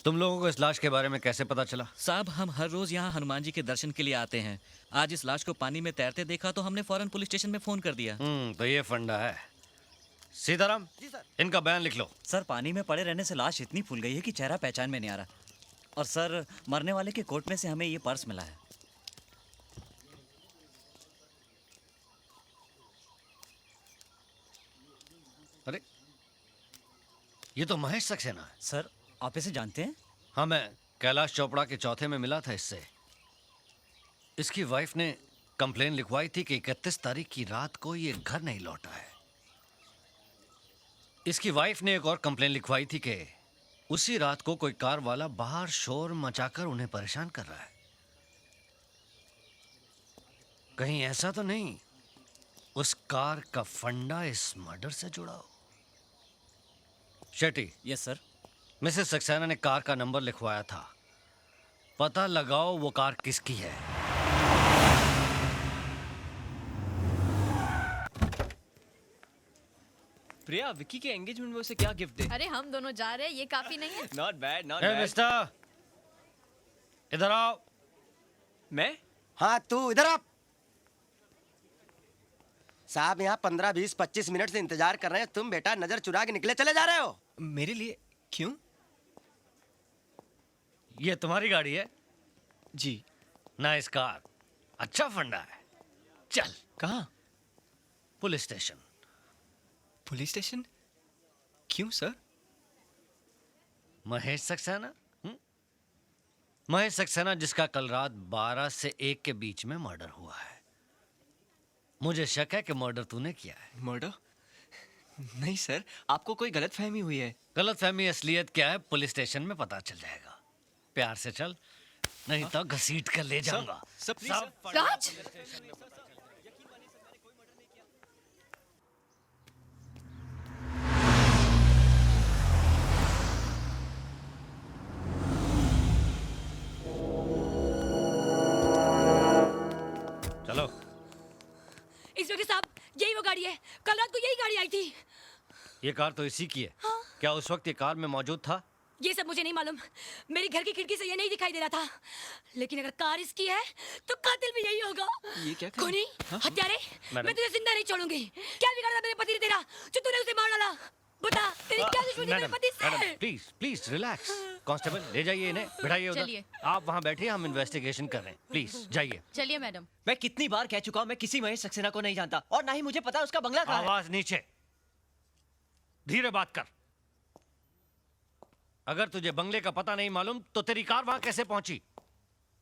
तुम लोगों को इस लाश के बारे में कैसे पता चला? साहब, हम हर रोज यहाँ हनुमान जी के दर्शन के लिए आते हैं। आज इस लाश को पानी में तैरते देखा तो हमने फौरन पुलिस स्टेशन में फोन कर दिया। तो ये फंडा है। सीताराम जी सर। इनका बयान लिख लो। सर, पानी में पड़े रहने से लाश इतनी फूल गई है कि चेहरा पहचान में नहीं आ रहा। और सर, मरने वाले के कोट में से हमें ये पर्स मिला है। अरे ये तो महेश सक्सेना है। सर, आप इसे जानते हैं? हाँ, मैं कैलाश चोपड़ा के चौथे में मिला था इससे। इसकी वाइफ ने कंप्लेन लिखवाई थी कि 31 तारीख की रात को ये घर नहीं लौटा है। इसकी वाइफ ने एक और कंप्लेन लिखवाई थी कि उसी रात को कोई कार वाला बाहर शोर मचाकर उन्हें परेशान कर रहा है। कहीं ऐसा तो नहीं उस कार का फंडा इस मर्डर से जुड़ा हो? Shetty. Yes sir. Mrs Saxena ने कार का नंबर लिखवाया था। पता लगाओ वो कार किसकी है। प्रिया, विक्की के एंगेजमेंट में उसे क्या गिफ्ट दे? अरे हम दोनों जा रहे हैं, ये काफी नहीं है? Not bad, not a bad. Mister, इधर आओ। मैं? हाँ तू इधर आप। साहब यहाँ 15, 20, 25 मिनट से इंतजार कर रहे हैं। तुम बेटा नजर चुरा के निकले चले जा रहे हो। मेरे लिए? क्यों? ये तुम्हारी गाड़ी है? जी। Nice car. अच्छा फंडा है। चल कहाँ? Police station. Police station? क्यों सर? महेश सक्सेना? महेश सक्सेना जिसका कल रात 12 से 1 के बीच में मर्डर हुआ है। मुझे शक है कि मर्डर तूने किया है। मर्डर? नहीं सर, आपको कोई गलतफहमी हुई है। गलतफहमी असलियत क्या है पुलिस स्टेशन में पता चल जाएगा। प्यार से चल, नहीं तो घसीट कर ले जाऊंगा। सब प्लीज सर। राज! चलो। इंस्पेक्टर साहब, यही वो गाड़ी है, कल रात को यही गाड़ी आई थी। ये कार तो इसी की है। हाँ? क्या उस वक्त ये कार में मौजूद था? ये सब मुझे नहीं मालूम। मेरी घर की खिड़की से ये नहीं दिखाई दे रहा था। लेकिन अगर कार इसकी है तो कातिल भी यही होगा। ये क्या कर- खूनी, हाँ? हत्यारे, मैडम। मैं तुझे जिंदा नहीं छोड़ूंगी। क्या बिगाड़ा मेरे पति ने तेरा जो तूने उसे मार डाला? बता, तेरी क्या दुश्मनी मेरे पति से? Madam please please relax. Constable ले जाइए इन्हें, बिठाइए उधर। चलिए। आप वहाँ बैठिए, हम इन्वेस्टिगेशन कर रहे हैं। प्लीज जाइए। चलिए मैडम। मैं कितनी बार कह चुका हूँ, मैं किसी महेश सक्सेना को नहीं जानता और ना ही मुझे पता उसका बंगला कहाँ है। आवाज नीचे, धीरे बात कर। अगर तुझे बंगले का पता नहीं मालूम तो तेरी कार वहां कैसे पहुंची?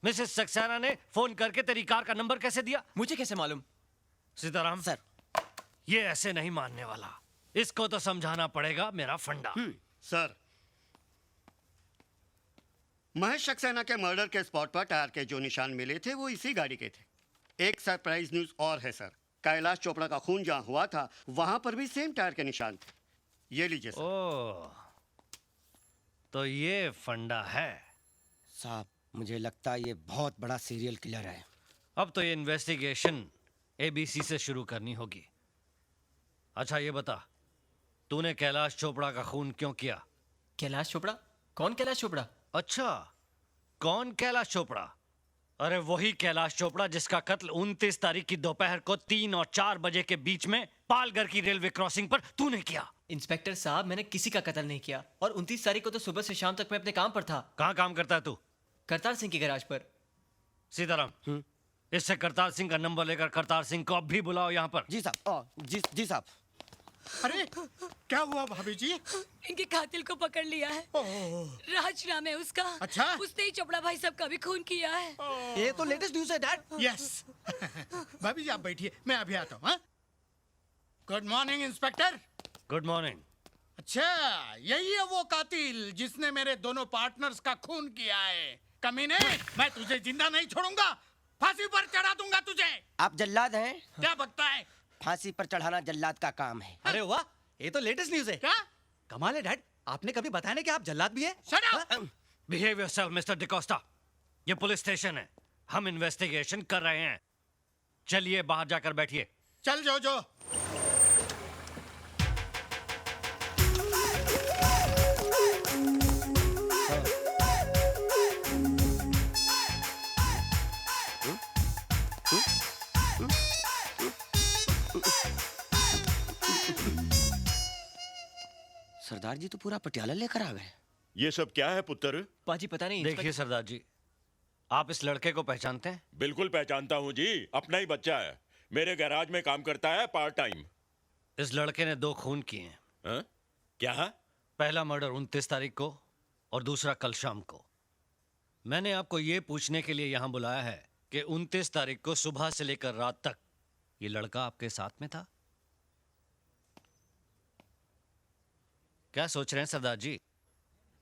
मिसेस सक्सेना ने फोन करके तेरी कार का नंबर कैसे दिया? मुझे कैसे मालूम? सीताराम सर। ये ऐसे नहीं मानने वाला। इसको तो समझाना पड़ेगा मेरा फंडा। सर, महेश सक्सेना के मर्डर के स्पॉट पर टायर के जो निशान मिले थे वो इसी गाड़ी के थे। एक सरप्राइज न्यूज और है सर, कैलाश चोपड़ा का खून जहां हुआ था वहां पर भी सेम टायर के निशान थे। ये लीजिए सर। ओह, तो ये फंडा है। साहब मुझे लगता है ये बहुत बड़ा सीरियल किलर है। अब तो ये इन्वेस्टिगेशन एबीसी से शुरू करनी होगी। अच्छा ये बता, तूने कैलाश चोपड़ा का खून क्यों किया? कैलाश चोपड़ा? कौन कैलाश चोपड़ा? अच्छा, कौन कैलाश चोपड़ा? अरे वही कैलाश चोपड़ा जिसका कत्ल 29 तारीख की दोपहर को 3 और 4 बजे के बीच में पालघर की रेलवे क्रॉसिंग पर तूने किया। इंस्पेक्टर साहब, मैंने किसी का कत्ल नहीं किया और 29 तारीख को तो सुबह से शाम तक मैं अपने काम पर था। कहाँ काम करता है तू? करतार सिंह की गैराज पर। सीताराम, इससे करतार सिंह का नंबर लेकर करतार सिंह को अब भी बुलाओ यहाँ पर। जी साहब। जी साहब। अरे क्या हुआ भाभी जी? इनके कातिल को पकड़ लिया है। राज नाम है उसका। अच्छा? उसने ही चोपड़ा भाई साहब का भी खून किया है। ये तो लेटेस्ट न्यूज़ है डैड। यस। भाभी जी आप बैठिए, मैं अभी आता हूँ। Good morning inspector. Good morning. अच्छा, यही है वो कातिल जिसने मेरे दोनों पार्टनर्स का खून किया है। कमीने, मैं तुझे जिंदा नहीं छोड़ूंगा, फांसी पर चढ़ा दूंगा तुझे। आप जल्लाद हैं? क्या बकता है? फांसी पर चढ़ाना जल्लाद का काम है। अरे वाह, ये तो लेटेस्ट न्यूज़ है। क्या? कमाल है डैड, आपने कभी बताया नहीं कि आप जल्लाद भी है? Shut up! Behave yourself mister D'Costa. ये पुलिस स्टेशन है, हम इन्वेस्टिगेशन कर रहे हैं। चलिए बाहर जाकर बैठिए। चल जो। सरदार जी तो पूरा पटियाला लेकर आ गए। ये सब क्या है पुत्र? पाजी पता नहीं देखिए सरदार जी, आप इस लड़के को पहचानते हैं? बिल्कुल पहचानता हूँ जी, अपना ही बच्चा है। मेरे गैराज में काम करता है पार्ट टाइम। इस लड़के ने 2 खून किए हैं। हाँ? क्या? पहला मर्डर 29 तारीख को और दूसरा कल शाम को। मैंने आपको ये पूछने के लिए यहाँ बुलाया है कि 29 तारीख को सुबह से लेकर रात तक ये लड़का आपके साथ में था? क्या सोच रहे हैं सरदार जी?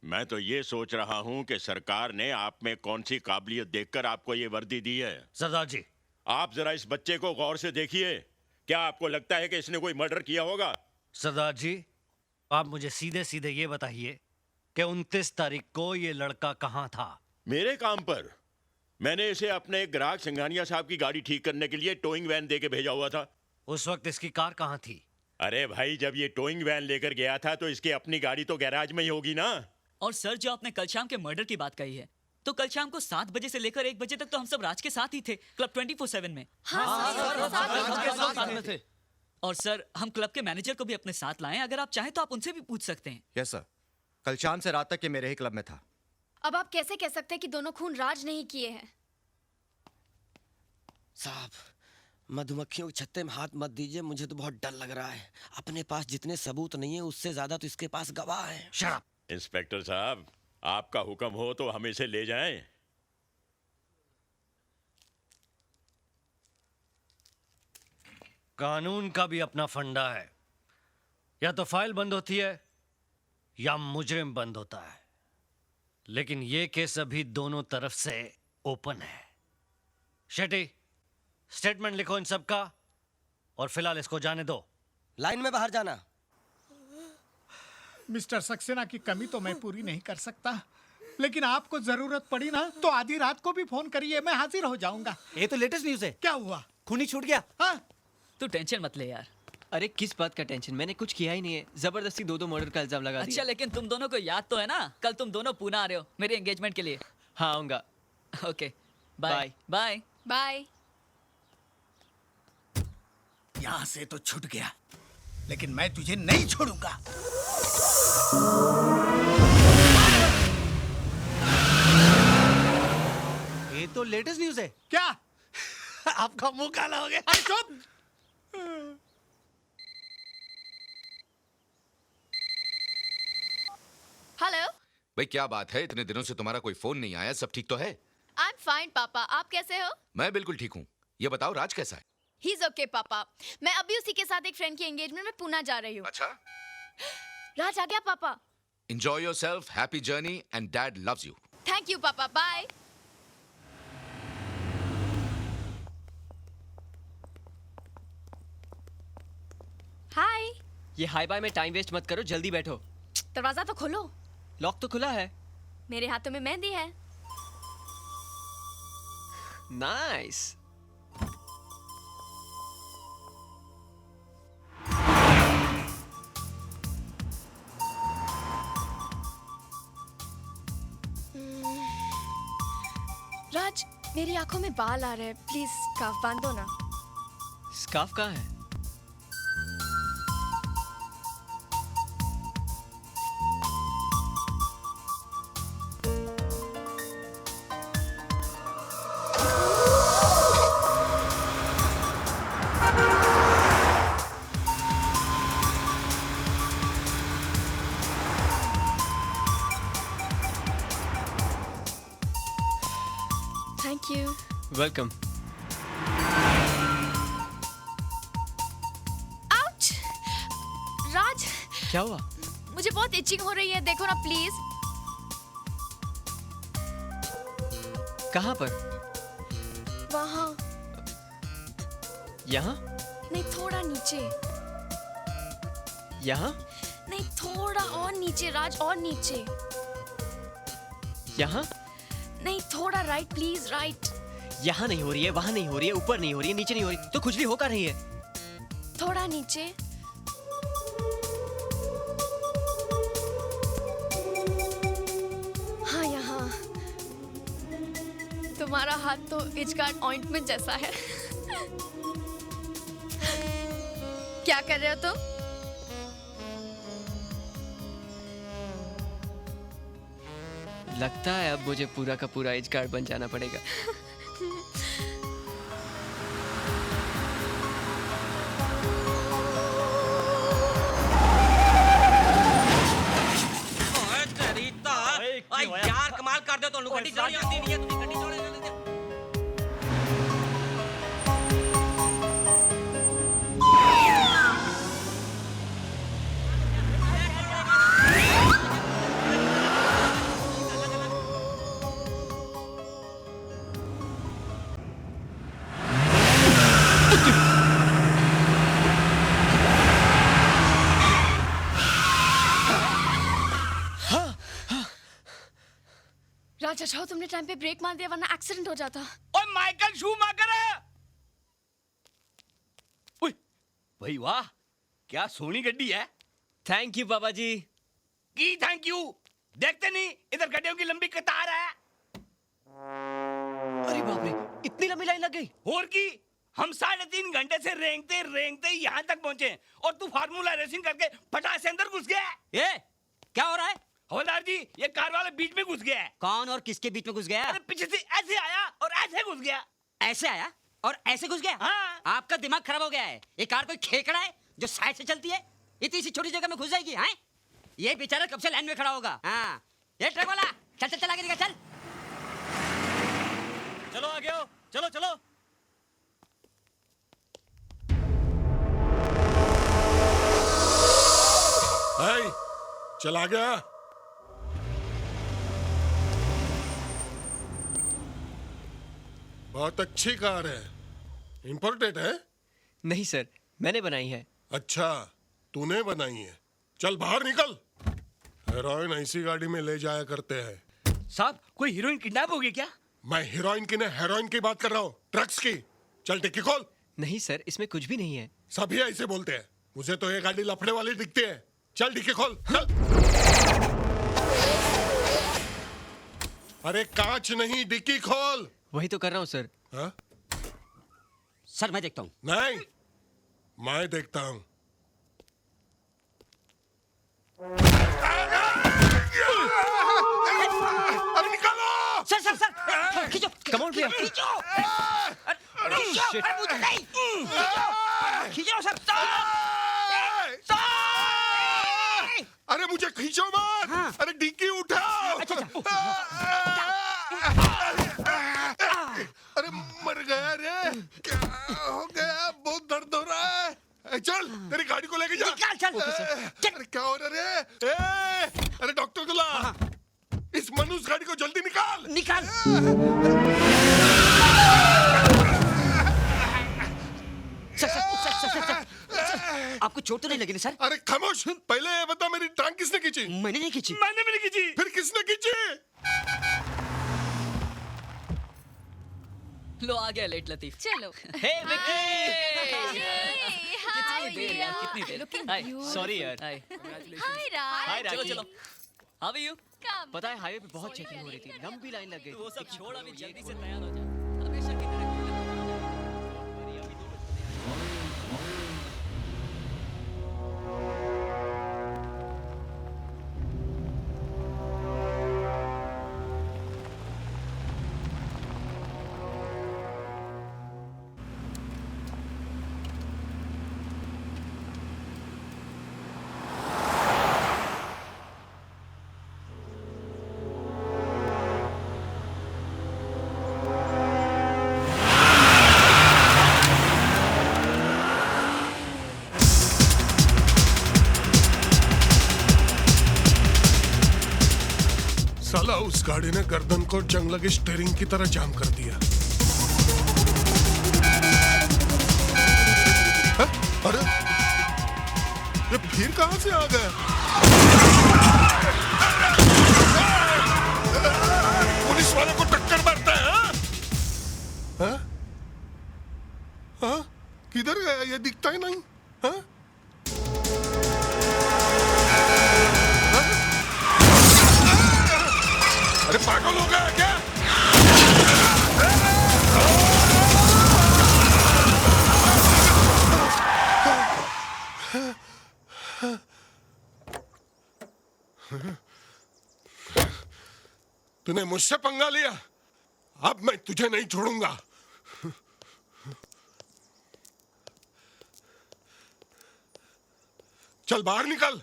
मैं तो ये सोच रहा हूँ कि सरकार ने आप में कौन सी काबिलियत देखकर आपको ये वर्दी दी है। सरदार जी, आप जरा इस बच्चे को गौर से देखिए। क्या आपको लगता है कि इसने कोई मर्डर किया होगा? सरदार जी, आप मुझे सीधे सीधे ये बताइए कि 29 तारीख को ये लड़का कहाँ था? मेरे काम पर। मैंने इसे अपने ग्राहक सिंघानिया साहब की गाड़ी ठीक करने के लिए टोइंग वैन दे के भेजा हुआ था। उस वक्त इसकी कार कहाँ थी? अरे भाई, जब ये टोइंग वैन लेकर गया था तो इसकी अपनी गाड़ी तो गैराज में ही होगी ना। और सर, जो आपने कल शाम के मर्डर की बात कही है, तो कल शाम को 7 बजे से लेकर 1 बजे तक तो हम सब राज के साथ ही थे, क्लब 24/7 में। और सर, हम क्लब के मैनेजर को भी अपने साथ लाए हैं। अगर आप चाहें तो आप उनसे भी पूछ सकते हैं। यस सर, कल शाम से रात तक ये मेरे ही क्लब में था। अब आप कैसे कह सकते हैं कि दोनों खून राज नहीं किए हैं? साहब, मधुमक्खियों के छत्ते में हाथ मत दीजिए, मुझे तो बहुत डर लग रहा है। अपने पास जितने सबूत नहीं है उससे ज्यादा तो इसके पास गवाह है। Shut up! इंस्पेक्टर साहब, आपका हुक्म हो तो हम इसे ले जाएं। कानून का भी अपना फंडा है। या तो फाइल बंद होती है या मुजरिम बंद होता है, लेकिन ये केस अभी दोनों तरफ से ओपन है। शेट्टी, स्टेटमेंट लिखो इन सब का और फिलहाल इसको जाने दो। लाइन में बाहर जाना। मिस्टर सक्सेना की कमी तो मैं पूरी नहीं कर सकता, लेकिन आपको जरूरत पड़ी ना तो आधी रात को भी फोन करिए, मैं हाजिर हो जाऊंगा। ये तो लेटेस्ट न्यूज़ है। क्या हुआ? खूनी छूट गया। हाँ? तू टेंशन मत ले यार। अरे किस बात का टेंशन? मैंने कुछ किया ही नहीं है। जबरदस्ती 2 मर्डर का इल्जाम लगा दिया। अच्छा, लेकिन तुम दोनों को याद तो है ना, कल तुम दोनों पुणे आ रहे हो मेरे एंगेजमेंट के लिए। हाँ, आऊंगा। Okay, bye bye. बाय। यहाँ से तो छूट गया, लेकिन मैं तुझे नहीं छोड़ूंगा। ये तो लेटेस्ट न्यूज़ है। क्या? आपका मुंह काला हो गया। अरे चुप! हेलो। भाई क्या बात है, इतने दिनों से तुम्हारा कोई फोन नहीं आया, सब ठीक तो है? आई एम फाइन पापा, आप कैसे हो? मैं बिल्कुल ठीक हूँ। ये बताओ राज कैसा है? ही इज ओके पापा। मैं अभी उसी के साथ एक फ्रेंड की एंगेजमेंट में पुणे जा रही हूँ। अच्छा, राज आ गया पापा। Enjoy yourself, happy journey and dad loves you. Thank you पापा, बाय। हाय। ये हाई बाय में टाइम वेस्ट मत करो, जल्दी बैठो। दरवाजा तो खोलो। लॉक तो खुला है। मेरे हाथों में मेहंदी है। नाइस। राज, मेरी आंखों में बाल आ रहे हैं, प्लीज स्कार्फ बांध दो ना। स्कार्फ कहाँ है? Thank you. वेलकम। आउच! राज, क्या हुआ? मुझे बहुत इचिंग हो रही है, देखो ना प्लीज। कहाँ पर? वहाँ। यहाँ? नहीं, थोड़ा नीचे। यहाँ? नहीं, थोड़ा और नीचे राज, और नीचे। यहाँ? नहीं, थोड़ा राइट प्लीज, राइट। यहाँ नहीं हो रही है, वहाँ नहीं हो रही है, ऊपर नहीं हो रही है, नीचे नहीं हो रही, तो कुछ भी हो का रही है। थोड़ा नीचे। हाँ, यहाँ। तो तुम्हारा हाथ तो इचगार्ड ऑइंटमेंट जैसा है। क्या कर रहे हो तुम? लगता है अब मुझे पूरा का पूरा इचगार्ड बन जाना पड़ेगा। यार कमाल कर दे तो गड्डी चलानी आती नहीं है तुझे गड्डी चलाने राजा छाओ, तुमने टाइम पे ब्रेक मार दिया वरना एक्सीडेंट हो जाता। ओए माइकल शूमाकर! ओए भाई वाह, क्या सोनी गड्डी है। थैंक यू पापा जी। की थैंक यू, देखते नहीं इधर गड्डियों की लंबी कतार है। अरे बाप रे, इतनी लंबी लाइन लग गई। और की हम 3.5 घंटे से रेंगते रेंगते यहाँ तक पहुंचे और तू फार्मूला रेसिंग करके फटाक से अंदर घुस गया। ये क्या हो रहा है? हवलदार जी, ये कार वाला बीच में घुस गया है। कौन और किसके बीच में घुस गया? अरे पीछे से ऐसे आया और ऐसे घुस गया। ऐसे आया और ऐसे घुस गया? हाँ। आपका दिमाग खराब हो गया है। ये कार कोई खेकड़ा है जो साइड से चलती है? इतनी सी छोटी जगह में घुस जाएगी? हैं? ये बेचारा कब से लाइन में खड़ा होगा। हाँ, ये ट्रक वाला चल चल चल आगे निकल चल। चलो आगे आओ, चलो चलो। चला गया। बहुत अच्छी कार है। इंपोर्टेड है? नहीं सर, मैंने बनाई है। अच्छा, तूने बनाई है। चल बाहर निकल। हेरोइन ऐसी गाड़ी में ले जाया करते हैं। साहब, कोई हीरोइन किडनैप हो गई क्या? मैं हीरोइन की नहीं हेरोइन की बात कर रहा हूँ, ड्रग्स की। चल डिक्की खोल। नहीं सर, इसमें कुछ भी नहीं है। सभी ऐसे बोलते हैं। मुझे तो ये गाड़ी लफड़े वाली दिखती है। चल डिक्की खोल, चल। अरे कांच नहीं, डिक्की खोल। वही तो कर रहा हूँ सर। हाँ? सर मैं देखता हूँ। नहीं, मैं देखता हूँ। अरे निकालो! सर सर सर, खींचो। कम ऑन भैया। खींचो। खींचो नहीं। खींचो सर। अरे मुझे खींचो मत। हाँ। अरे डिक्की उठाओ। अच्छा। अरे मर गया रे। क्या हो गया? बहुत दर्द हो रहा है। चल तेरी गाड़ी को लेके जा। निकाल चल। अरे क्या हो रहा रे? अरे डॉक्टर को ला। इस मनुष्य गाड़ी को जल्दी निकाल। निकाल। सर आपको चोट तो नहीं लगी ना सर? अरे खामोश, पहले ये बता मेरी टांग किसने खींची? मैंने नहीं खींची। मैंने भी नहीं खींची। फिर किसने खींची? लो आ गया लेट लतीफ। चलो। हे विक्की। हाय देर यार, कितनी देर। हाय, सॉरी यार। हाय। हाय राज। हाय राज। चलो। How are you? कम। पता है हाईवे पे बहुत चेकिंग हो रही थी, लंबी लाइन लग गई। वो सब छोड़, अभी जल्दी से तैयार हो जा। हमेशा की तरह साला उस गाड़ी ने गर्दन को जंग लगे स्टीयरिंग की तरह जाम कर दिया। है? अरे ये फिर कहां से आ गया? पुलिस वाले को टक्कर मारता है? हाँ? हाँ? किधर गया? ये दिखता ही नहीं। हाँ? अरे पागल हो गया क्या? तूने मुझसे पंगा लिया, अब मैं तुझे नहीं छोड़ूंगा। चल बाहर निकल,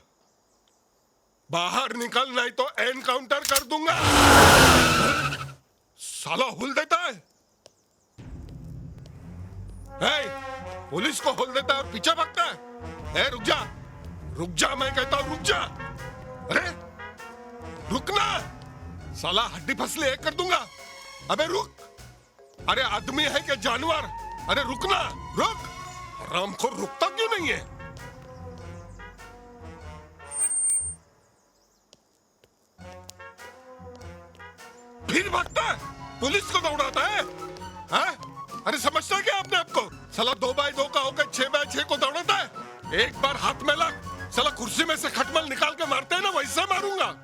बाहर निकल, नहीं तो एनकाउंटर कर दूंगा। साला हुल देता है। पुलिस को हुल देता है और पीछे भागता है। रुक जा, रुक जा, मैं कहता हूं रुक जा। अरे रुकना, साला हड्डी फसली एक कर दूंगा। अबे रुक, अरे आदमी है क्या जानवर? अरे रुकना, रुक। राम को रुकता क्यों नहीं है? फिर भागता है, पुलिस को दौड़ाता है, हाँ? अरे समझता क्या आपने आपको? साला 2x2 का होकर 6x6 को दौड़ाता है। एक बार हाथ में लग, साला कुर्सी में से खटमल निकाल के मारते हैं ना, वैसे मारूंगा।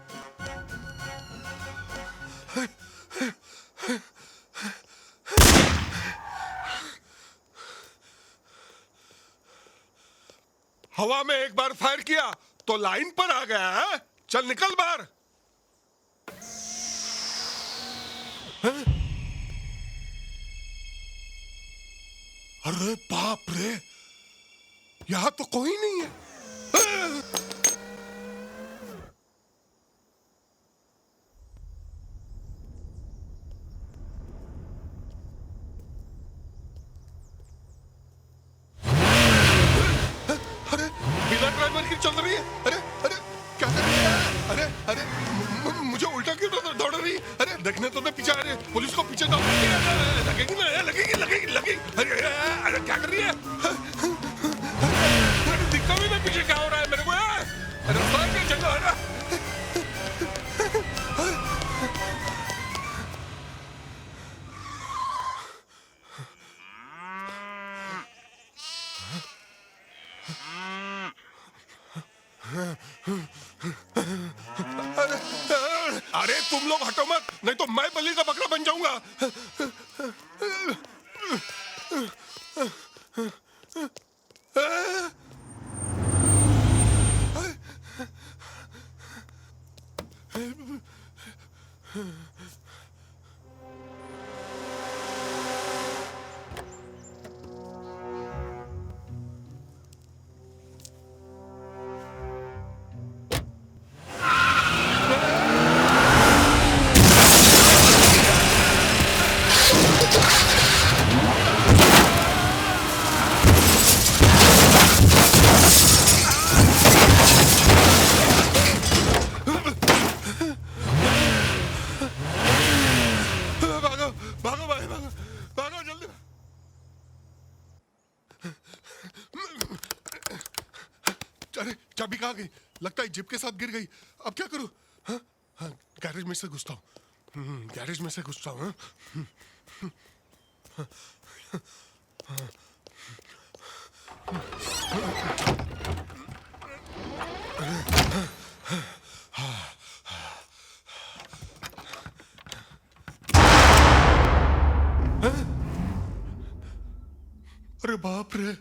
हवा में एक बार फायर किया तो लाइन पर आ गया है। चल निकल बाहर। अरे बाप रे, यहां तो कोई नहीं है। अरे बिना ड्राइवर की चल रही है। अरे अरे क्या कर रही है? अरे अरे मुझे उल्टा क्यों दौड़ रही? अरे देखने तो पीछे आ रही है, पुलिस को पीछे दौड़ रही है। लगेगी ना, लगेगी लगेगी लगेगी। अरे अरे क्या कर रही है? अरे दिखता भी नहीं पीछे क्या हो रहा है मेरे को। अरे रास्ता क्या जगह है ना। अरे तुम लोग हटो मत, नहीं तो मैं बलि का बकरा बन जाऊंगा। चाबी कहाँ गई? लगता है जिप के साथ गिर गई। अब क्या करूं? हाँ हाँ, गैरेज में से घुसता हूँ। गैरेज में से घुसता हूँ। अरे बाप रे,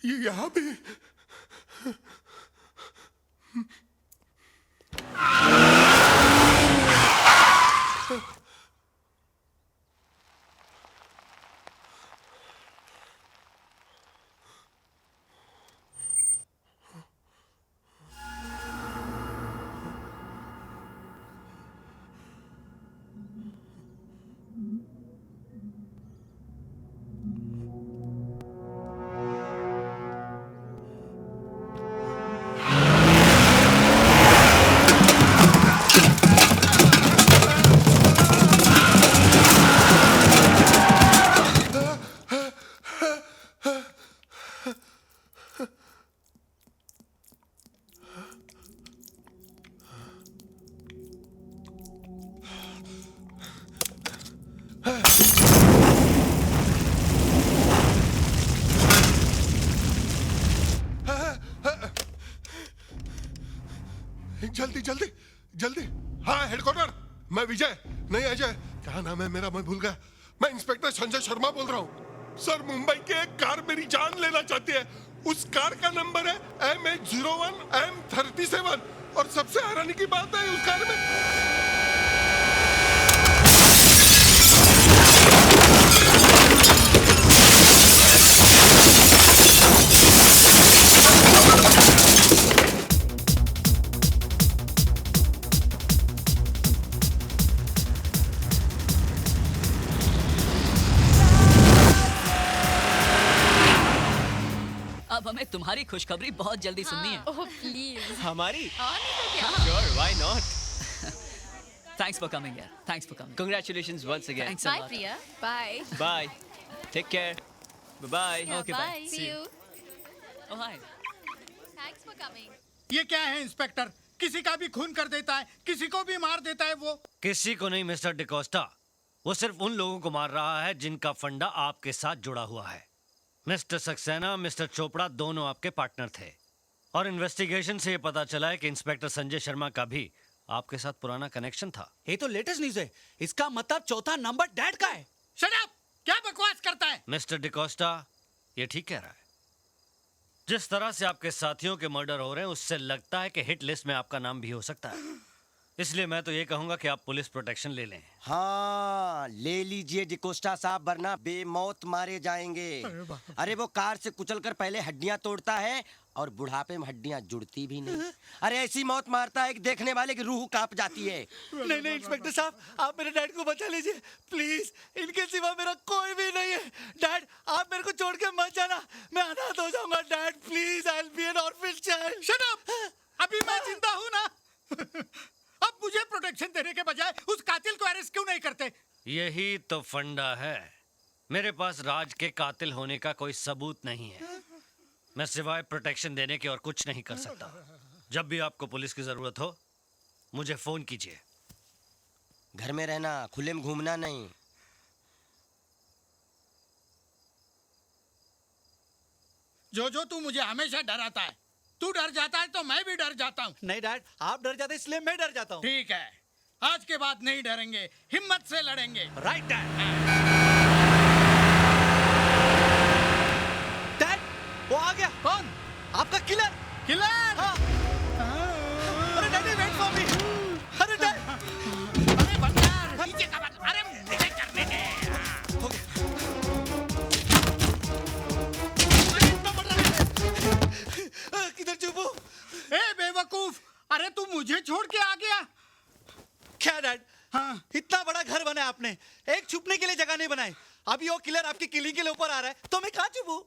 ये यहाँ भी। जल्दी जल्दी जल्दी। हाँ हेडक्वार्टर, मैं विजय, नहीं अजय, क्या नाम है मेरा, मैं भूल गया। मैं इंस्पेक्टर संजय शर्मा बोल रहा हूँ। सर मुंबई की एक कार मेरी जान लेना चाहती है। उस कार का नंबर है MH01M37 और सबसे हैरानी की बात है उस कार में अब हमें तुम्हारी खुशखबरी बहुत जल्दी सुननी है। Oh please. हमारी? और नहीं तो क्या? Sure, why not? Thanks for coming यार, thanks for coming. Congratulations once again. Thanks a Bye lot. Priya. Bye. Bye. Take care. Bye-bye. Yeah, Okay, bye. bye. See you. Oh hi. Thanks for coming. ये क्या है inspector? किसी का भी खून कर देता है, किसी को भी मार देता है वो। किसी को नहीं मिस्टर डिकोस्टा, वो सिर्फ उन लोगों को मार रहा है जिनका फंडा आपके साथ जुड़ा हुआ है। मिस्टर सक्सेना, मिस्टर चोपड़ा दोनों आपके पार्टनर थे और इन्वेस्टिगेशन से ये पता चला है कि इंस्पेक्टर संजय शर्मा का भी आपके साथ पुराना कनेक्शन था। ये तो लेटेस्ट न्यूज़ है। इसका मतलब चौथा नंबर डैड का है। Shut up! क्या बकवास करता है? मिस्टर डिकोस्टा, ये ठीक कह रहा है। जिस तरह से आपके साथियों के मर्डर हो रहे हैं उससे लगता है कि हिट लिस्ट में आपका नाम भी हो सकता है। इसलिए मैं तो ये कहूंगा कि आप पुलिस प्रोटेक्शन ले लें। हाँ ले लीजिए डिकोस्टा साहब, वरना बेमौत मारे जाएंगे। अरे वो कार से कुचलकर पहले हड्डियां तोड़ता है और बुढ़ापे में हड्डियां जुड़ती भी नहीं। अरे ऐसी मौत मारता है कि देखने वाले की रूह कांप जाती है। नहीं नहीं इंस्पेक्टर साहब, आप मेरे डैड को बचा लीजिए प्लीज। इनके सिवा मेरा कोई भी नहीं है। डैड आप मेरे को छोड़ के मत जाना, मैं अनाथ हो जाऊंगा। Dad please, I will be N orphan child. Shut up! अभी मैं जिंदा हूँ ना। अब मुझे प्रोटेक्शन देने के बजाय उस कातिल को अरेस्ट क्यों नहीं करते? यही तो फंडा है। मेरे पास राज के कातिल होने का कोई सबूत नहीं है। मैं सिवाय प्रोटेक्शन देने के और कुछ नहीं कर सकता। जब भी आपको पुलिस की जरूरत हो मुझे फोन कीजिए। घर में रहना, खुले में घूमना नहीं। जो तू मुझे हमेशा डराता है। तू डर जाता है तो मैं भी डर जाता हूँ। नहीं डैड, आप डर जाते इसलिए मैं डर जाता हूँ। ठीक है, आज के बाद नहीं डरेंगे, हिम्मत से लड़ेंगे। Right dad. डैड वो आ गया। कौन? आपका किलर। किलर? हाँ। अरे डैडी वेट फॉर मी। अरे डैड। अरे बंदर, नीचे का बंदर। अरे मुझे करने दे। किधर छुपो? ए बेवकूफ, अरे तू मुझे छोड़ के आ गया। क्या डैड? हाँ। इतना बड़ा घर बनाया आपने, एक छुपने के लिए जगह नहीं बनाई। अभी वो किलर आपकी किलिंग के लिए ऊपर आ रहा है तो मैं कहाँ छुपूं?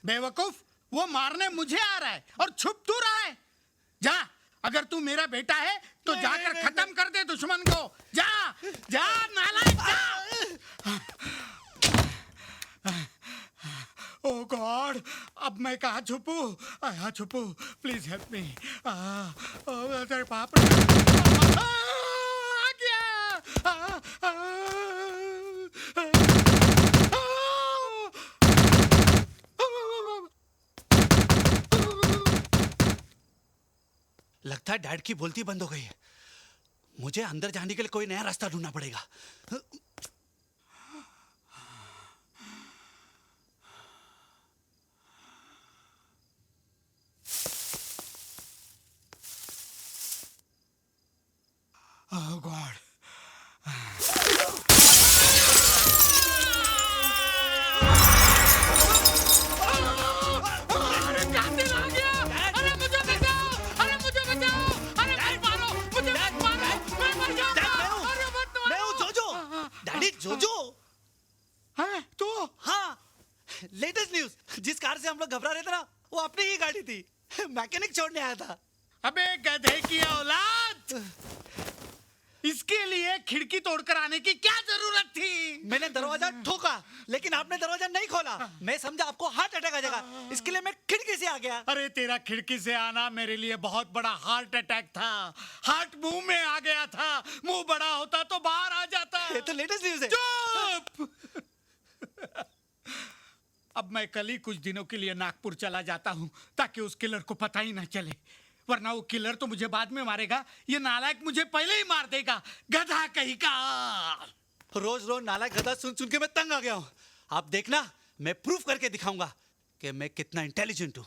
बेवकूफ, वो मारने मुझे आ रहा है और छुप तू रहा है। जा, अगर तू मेरा बेटा है तो जाकर खत्म कर दे दुश्मन को। जा जा नालायक जा। ओह गॉड, अब मैं कहाँ छुपूं? यहाँ छुपूं, प्लीज हेल्प मी। अरे बाप रे, आ गया। लगता है डैड की बोलती बंद हो गई है। मुझे अंदर जाने के लिए कोई नया रास्ता ढूंढना पड़ेगा। ओह गॉड, अरे कातिल आ गया। अरे मुझे बचाओ, अरे मुझे बचाओ, अरे मत मारो, मुझे मत मारो, मैं मर जाऊंगा। अरे मत मारो। मैं हूँ जोजो। डैडी जोजो। हाँ तू? हाँ, लेटेस्ट न्यूज। जिस कार से हम लोग घबरा रहे थे ना, वो अपनी ही गाड़ी थी। मैकेनिक छोड़ने आया था। अबे गधे की औलाद, इसके लिए खिड़की तोड़कर आने की क्या जरूरत थी? मैंने दरवाजा ठोका लेकिन आपने दरवाजा नहीं खोला। मैं समझा आपको हार्ट अटैक आ जाएगा, इसके लिए मैं खिड़की से आ गया। अरे तेरा खिड़की से आना मेरे लिए बहुत बड़ा हार्ट अटैक था। हार्ट मुंह में आ गया था, मुंह बड़ा होता तो बाहर आ जाता। ये तो लेटेस्ट न्यूज है। चुप। अब मैं कल ही कुछ दिनों के लिए नागपुर चला जाता हूँ ताकि उस किलर को पता ही ना चले, वरना वो किलर तो मुझे बाद में मारेगा। ये नालायक मुझे पहले ही मार देगा, गधा कहीं का। रोज रोज नालायक गधा सुन सुन के मैं तंग आ गया हूँ। आप देखना, मैं प्रूफ करके दिखाऊंगा कि मैं कितना इंटेलिजेंट हूँ।